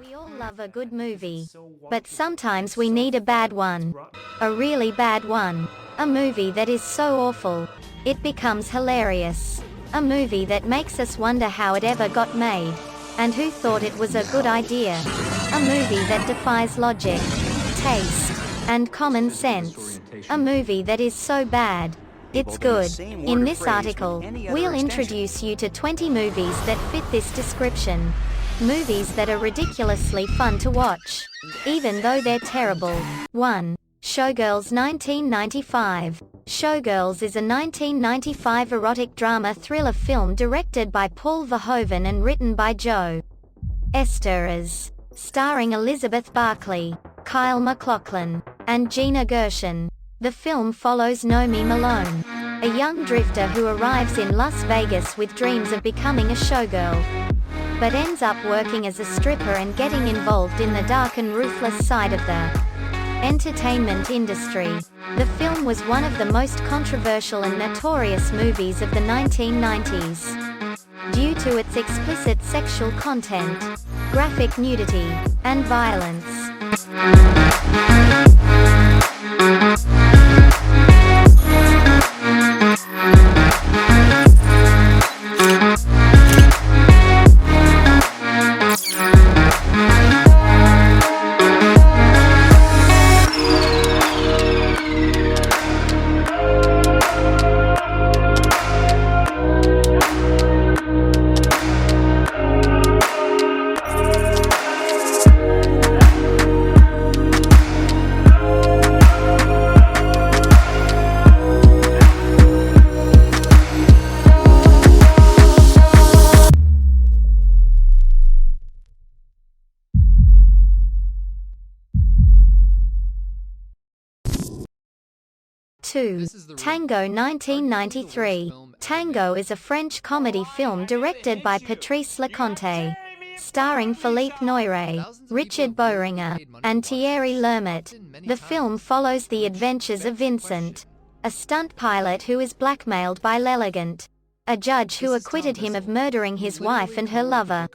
We all love a good movie. But sometimes we need a bad one. A really bad one. A movie that is so awful, it becomes hilarious. A movie that makes us wonder how it ever got made. And who thought it was a good idea. A movie that defies logic, taste, and common sense. A movie that is so bad, it's good. In this article, we'll introduce you to 20 movies that fit this description. Movies that are ridiculously fun to watch, even though they're terrible. 1. Showgirls 1995. Showgirls is a 1995 erotic drama thriller film directed by Paul Verhoeven and written by Joe Esteras, starring Elizabeth Barkley, Kyle MacLachlan, and Gina Gershon. The film follows Nomi Malone, a young drifter who arrives in Las Vegas with dreams of becoming a showgirl, but ends up working as a stripper and getting involved in the dark and ruthless side of the entertainment industry. The film was one of the most controversial and notorious movies of the 1990s due to its explicit sexual content, graphic nudity, and violence. Tango 1993. Tango is a French comedy film directed by Patrice Leconte, starring Philippe Noiret, Richard Bohringer, and Thierry Lhermitte. The film follows the adventures of Vincent, a stunt pilot who is blackmailed by L'Elegant, a judge who acquitted him of murdering his wife and her lover.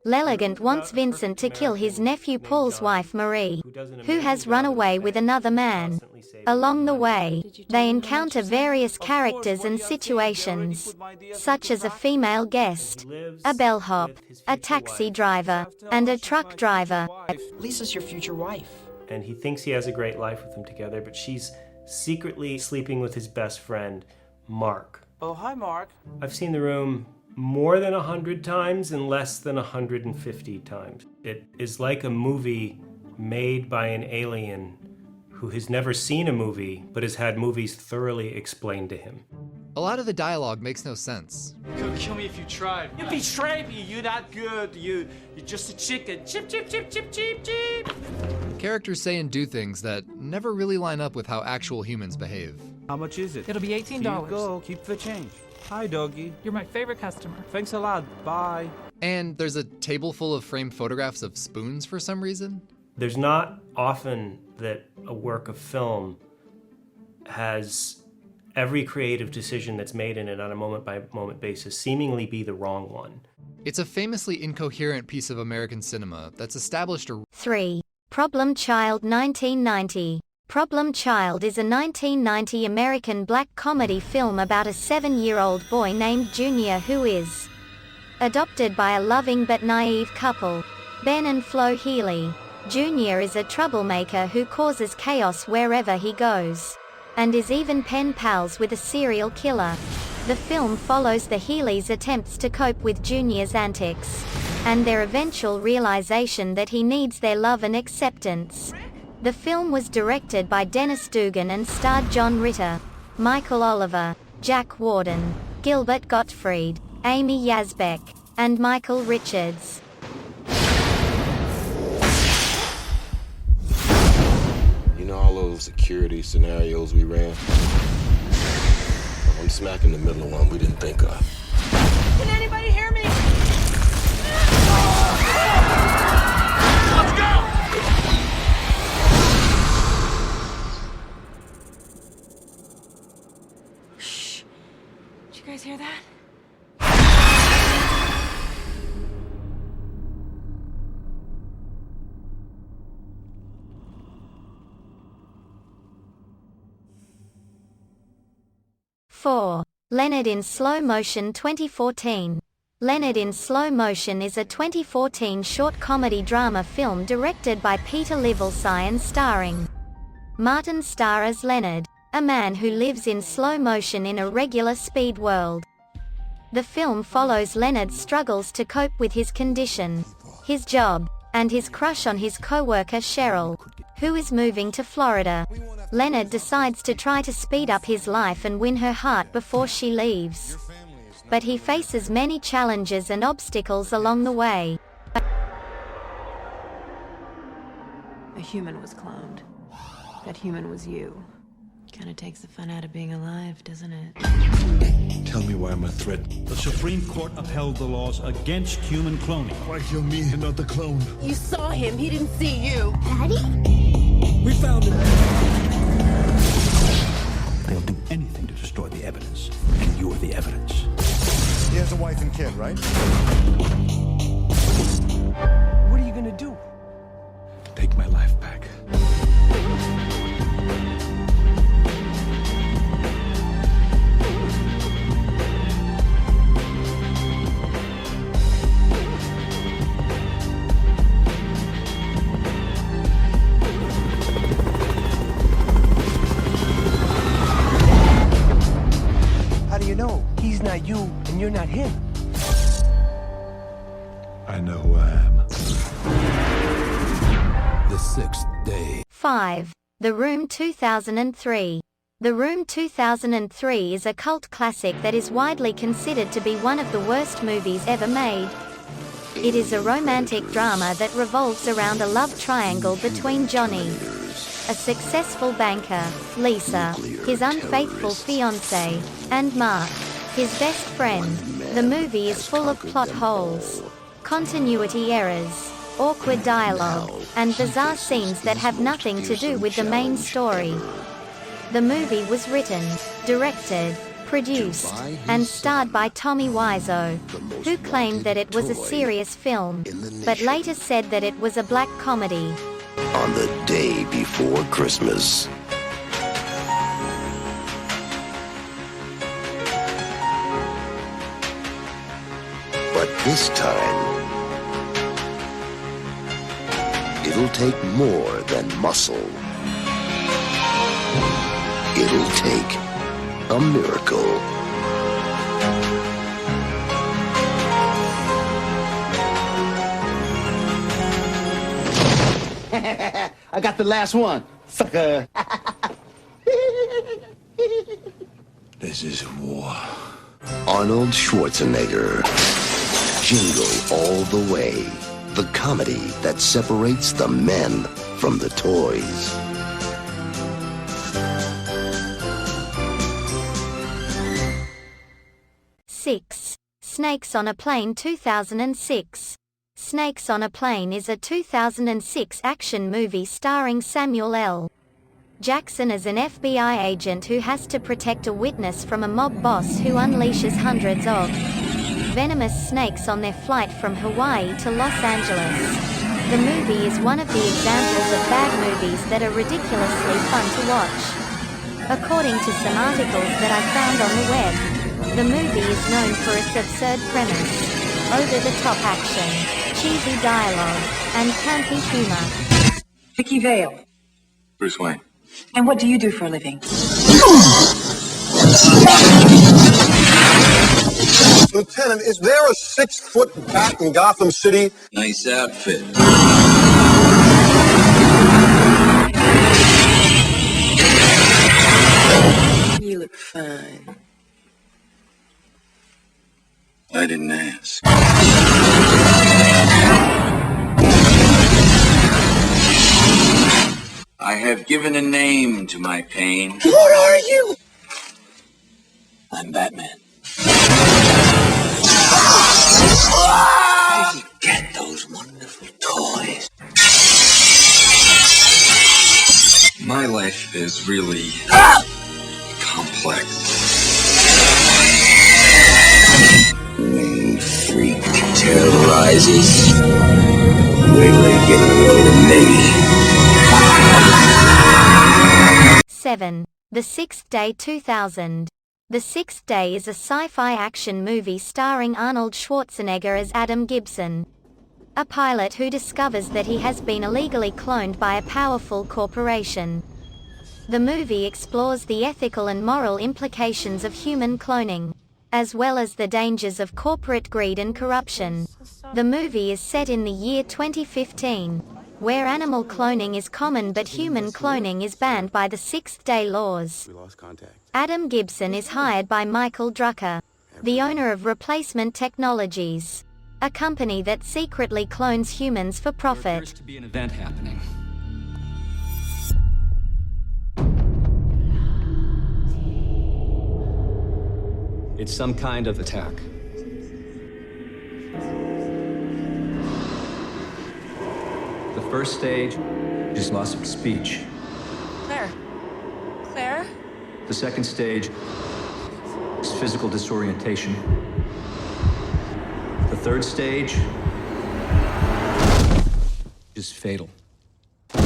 L'Elegant wants Vincent to kill his nephew Paul's wife Marie, who has run away with another man. Along the way, they encounter various characters and situations, such as a female guest, a bellhop, a taxi driver, and a truck driver. Lisa's your future wife. And he thinks he has a great life with them together, but she's secretly sleeping with his best friend, Mark. Oh, hi, Mark. I've seen The Room more than 100 times and less than 150 times. It is like a movie made by an alien who has never seen a movie, but has had movies thoroughly explained to him. A lot of the dialogue makes no sense. You'll kill me if you try. You betray me. You're not good. You're just a chicken. Chip, chip, chip, chip, chip, chip. Characters say and do things that never really line up with how actual humans behave. How much is it? It'll be $18. Here you go. Keep the change. Hi, doggy. You're my favorite customer. Thanks a lot. Bye. And there's a table full of framed photographs of spoons for some reason. There's not often that a work of film has every creative decision that's made in it on a moment-by-moment basis seemingly be the wrong one. It's a famously incoherent piece of American cinema that's established a... 3. Problem Child 1990. Problem Child is a 1990 American black comedy film about a 7-year-old boy named Junior who is adopted by a loving but naive couple, Ben and Flo Healy. Junior is a troublemaker who causes chaos wherever he goes, and is even pen pals with a serial killer. The film follows the Healys' attempts to cope with Junior's antics, and their eventual realization that he needs their love and acceptance. The film was directed by Dennis Dugan and starred John Ritter, Michael Oliver, Jack Warden, Gilbert Gottfried, Amy Yazbek, and Michael Richards. You know all those security scenarios we ran? I'm smack in the middle of one we didn't think of. Can anybody hear me? Let's go! Shh. Did you guys hear that? 4. Leonard in Slow Motion 2014. Leonard in Slow Motion is a 2014 short comedy drama film directed by Peter Livelsi and starring Martin Starr as Leonard, a man who lives in slow motion in a regular speed world. The film follows Leonard's struggles to cope with his condition, his job, and his crush on his co-worker Cheryl, who is moving to Florida. Leonard decides to try to speed up his life and win her heart before she leaves. But he faces many challenges and obstacles along the way. A human was cloned. That human was you. Kinda takes the fun out of being alive, doesn't it? Tell me why I'm a threat. The Supreme Court upheld the laws against human cloning. Why kill me and not the clone? You saw him, he didn't see you. Daddy? We found him. They'll do anything to destroy the evidence, and you're the evidence. He has a wife and kid, right? What are you gonna do? Take my life back. How do you know? He's not you, and you're not him. I know who I am. The sixth day. 5. The Room 2003. The Room 2003 is a cult classic that is widely considered to be one of the worst movies ever made. It is a romantic drama that revolves around a love triangle between Johnny, a successful banker, Lisa, his unfaithful fiancé, and Mark, his best friend. The movie is full of plot holes, continuity errors, awkward dialogue, and bizarre scenes that have nothing to do with the main story. The movie was written, directed, produced, and starred by Tommy Wiseau, who claimed that it was a serious film, but later said that it was a black comedy. On the day before Christmas. But this time, it'll take more than muscle. It'll take a miracle. I got the last one, sucker. This is war. Arnold Schwarzenegger. Jingle All the Way. The comedy that separates the men from the toys. Snakes on a Plane 2006. Snakes on a Plane is a 2006 action movie starring Samuel L. Jackson as an FBI agent who has to protect a witness from a mob boss who unleashes hundreds of venomous snakes on their flight from Hawaii to Los Angeles. The movie is one of the examples of bad movies that are ridiculously fun to watch. According to some articles that I found on the web, the movie is known for its absurd premise, over-the-top action, cheesy dialogue, and campy humor. Vicky Vale. Bruce Wayne. And what do you do for a living? Lieutenant, is there a 6-foot bat in Gotham City? Nice outfit. You look fine. I didn't ask. I have given a name to my pain. What are you? I'm Batman. Where did you get those wonderful toys? My life is really complex. Main freak terrorizes. Wait till they get a load of me. 7. The Sixth Day 2000. The Sixth Day is a sci-fi action movie starring Arnold Schwarzenegger as Adam Gibson, a pilot who discovers that he has been illegally cloned by a powerful corporation. The movie explores the ethical and moral implications of human cloning, as well as the dangers of corporate greed and corruption. The movie is set in the year 2015, where animal cloning is common but human cloning is banned by the Sixth Day laws. Adam Gibson is hired by Michael Drucker, the owner of Replacement Technologies, a company that secretly clones humans for profit. There appears to be an event happening. It's some kind of attack. The first stage is loss of speech. Claire. Claire? The second stage is physical disorientation. The third stage is fatal. I'm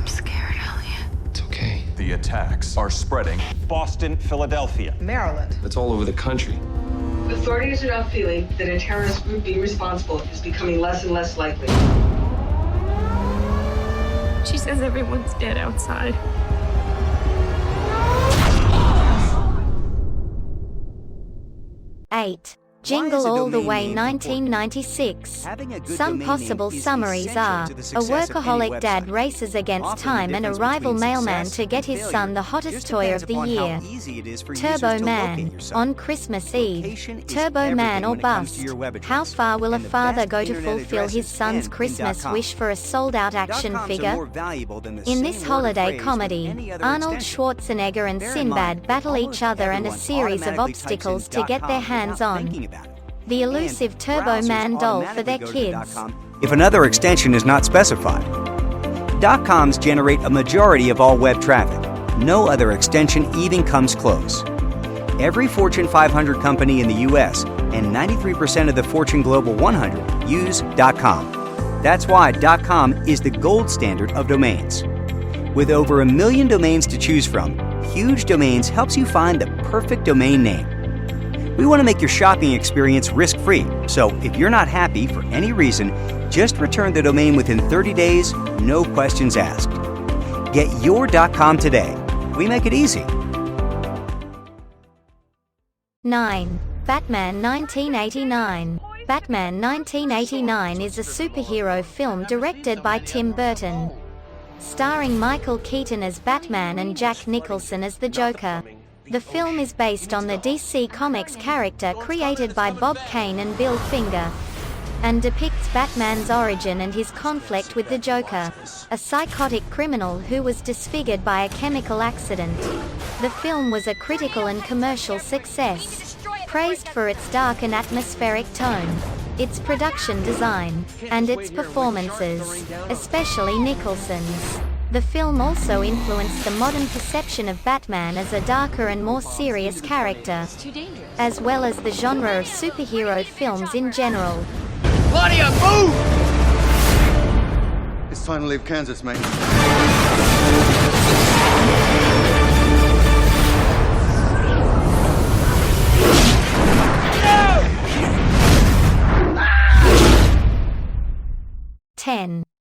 scared, Elliot. It's okay. The attacks are spreading. Boston, Philadelphia. Maryland. It's all over the country. Authorities are now feeling that a terrorist group being responsible is becoming less and less likely. She says everyone's dead outside. Jingle All the Way 1996. Some possible summaries are: a workaholic dad races against time and a rival mailman to get his son the hottest toy of the year. Turbo Man, on Christmas Eve. Turbo Man or bust. How far will a father go to fulfill his son's Christmas wish for a sold-out action figure? In this holiday comedy, Arnold Schwarzenegger and Sinbad battle each other and a series of obstacles to get their hands on the elusive Turbo Man doll for their kids. If another extension is not specified. .coms generate a majority of all web traffic. No other extension even comes close. Every Fortune 500 company in the US and 93% of the Fortune Global 100 use .com. That's why .com is the gold standard of domains. With over 1 million domains to choose from, Huge Domains helps you find the perfect domain name. We want to make your shopping experience risk-free, so if you're not happy for any reason, just return the domain within 30 days, no questions asked. Get your .com today. We make it easy. 9. Batman 1989. Batman 1989 is a superhero film directed by Tim Burton, starring Michael Keaton as Batman and Jack Nicholson as the Joker. The film is based on the DC Comics character created by Bob Kane and Bill Finger, and depicts Batman's origin and his conflict with the Joker, a psychotic criminal who was disfigured by a chemical accident. The film was a critical and commercial success, praised for its dark and atmospheric tone, its production design, and its performances, especially Nicholson's. The film also influenced the modern perception of Batman as a darker and more serious character, as well as the genre of superhero films in general. Claudia, move! It's time to leave Kansas, mate.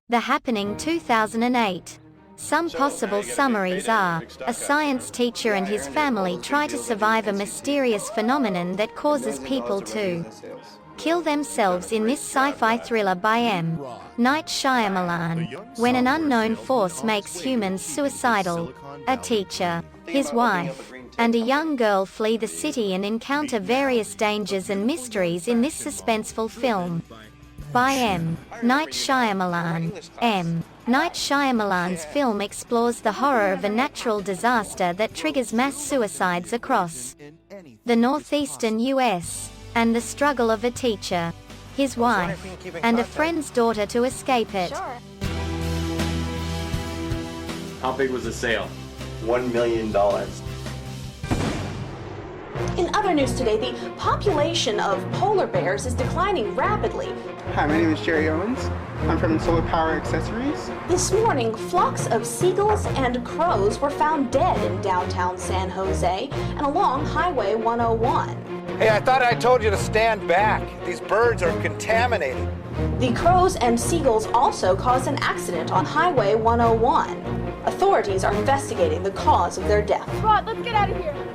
The Happening 2008. Some possible summaries are: a science teacher and his family try to survive a mysterious phenomenon that causes people to kill themselves in this sci-fi thriller by M. Night Shyamalan. When an unknown force makes humans suicidal, a teacher, his wife, and a young girl flee the city and encounter various dangers and mysteries in this suspenseful film by M. Night Shyamalan. M. Night Shyamalan's film explores the horror of a natural disaster that triggers mass suicides across the northeastern US, and the struggle of a teacher, his wife, and a friend's daughter to escape it. How big was the sale? $1 million. In other news today, the population of polar bears is declining rapidly. Hi, my name is Jerry Owens. I'm from Solar Power Accessories. This morning, flocks of seagulls and crows were found dead in downtown San Jose and along Highway 101. Hey, I thought I told you to stand back. These birds are contaminated. The crows and seagulls also caused an accident on Highway 101. Authorities are investigating the cause of their death. Rod, let's get out of here.